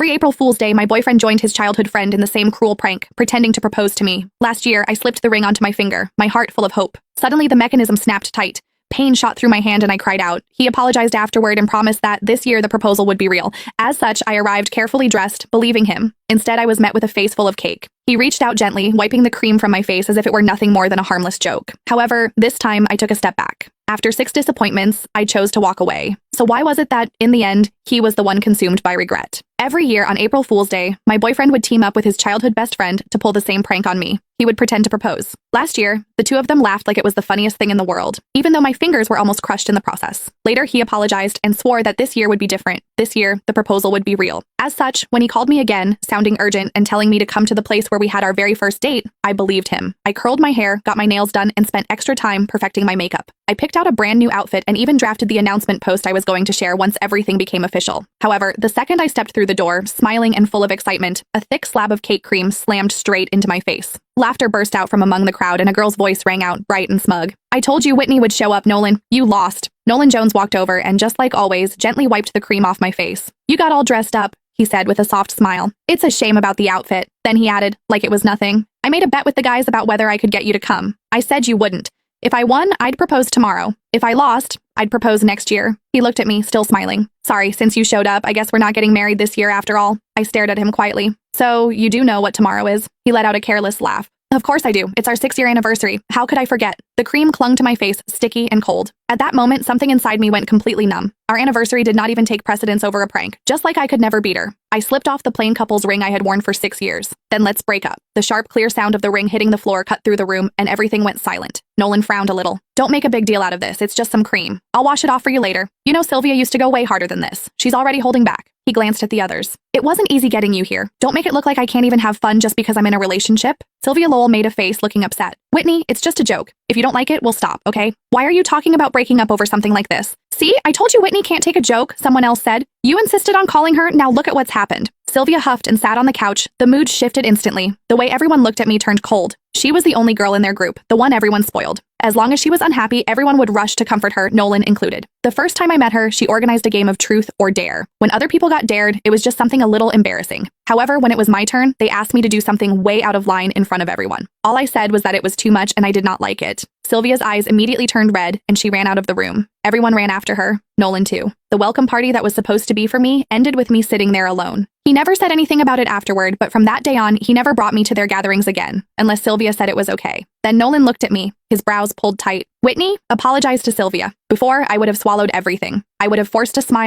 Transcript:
Every April Fool's Day, my boyfriend joined his childhood friend in the same cruel prank, pretending to propose to me. Last year, I slipped the ring onto my finger, my heart full of hope. Suddenly, the mechanism snapped tight. Pain shot through my hand and I cried out. He apologized afterward and promised that this year the proposal would be real. As such, I arrived carefully dressed, believing him. Instead, I was met with a face full of cake. He reached out gently, wiping the cream from my face as if it were nothing more than a harmless joke. However, this time I took a step back. After 6 disappointments, I chose to walk away. So why was it that, in the end, he was the one consumed by regret? Every year on April Fool's Day, my boyfriend would team up with his childhood best friend to pull the same prank on me. He would pretend to propose. Last year, the two of them laughed like it was the funniest thing in the world, even though my fingers were almost crushed in the process. Later, he apologized and swore that this year would be different. This year, the proposal would be real. As such, when he called me again, sounding urgent and telling me to come to the place where we had our very first date, I believed him. I curled my hair, got my nails done, and spent extra time perfecting my makeup. I picked out a brand new outfit and even drafted the announcement post I was going to share once everything became official. However, the second I stepped through the door, smiling and full of excitement, a thick slab of cake cream slammed straight into my face. Laughter burst out from among the crowd and a girl's voice rang out, bright and smug. "I told you Whitney would show up, Nolan. You lost." Nolan Jones walked over and, just like always, gently wiped the cream off my face. "You got all dressed up," he said with a soft smile. "It's a shame about the outfit." Then he added, like it was nothing, "I made a bet with the guys about whether I could get you to come. I said you wouldn't. If I won, I'd propose tomorrow. If I lost, I'd propose next year." He looked at me, still smiling. "Sorry, since you showed up, I guess we're not getting married this year after all." I stared at him quietly. "So, you do know what tomorrow is?" He let out a careless laugh. "Of course I do. It's our 6-year anniversary. How could I forget?" The cream clung to my face, sticky and cold. At that moment, something inside me went completely numb. Our anniversary did not even take precedence over a prank, just like I could never beat her. I slipped off the plain couple's ring I had worn for 6 years. "Then let's break up." The sharp, clear sound of the ring hitting the floor cut through the room, and everything went silent. Nolan frowned a little. "Don't make a big deal out of this. It's just some cream. I'll wash it off for you later. You know Sylvia used to go way harder than this. She's already holding back." He glanced at the others. "It wasn't easy getting you here. Don't make it look like I can't even have fun just because I'm in a relationship." Sylvia Lowell made a face, looking upset. "Whitney, it's just a joke. If you don't like it, we'll stop, okay? Why are you talking about breaking up over something like this?" "See, I told you Whitney can't take a joke," someone else said. "You insisted on calling her, now look at what's happened." Sylvia huffed and sat on the couch. The mood shifted instantly. The way everyone looked at me turned cold. She was the only girl in their group, the one everyone spoiled. As long as she was unhappy, everyone would rush to comfort her, Nolan included. The first time I met her, she organized a game of truth or dare. When other people got dared, it was just something a little embarrassing. However, when it was my turn, they asked me to do something way out of line in front of everyone. All I said was that it was too much and I did not like it. Sylvia's eyes immediately turned red and she ran out of the room. Everyone ran after her, Nolan too. The welcome party that was supposed to be for me ended with me sitting there alone. He never said anything about it afterward, but from that day on, he never brought me to their gatherings again, unless Sylvia said it was okay. Then Nolan looked at me, his brows pulled tight. "Whitney, apologize to Sylvia. Before, I would have swallowed everything. I would have forced a smile,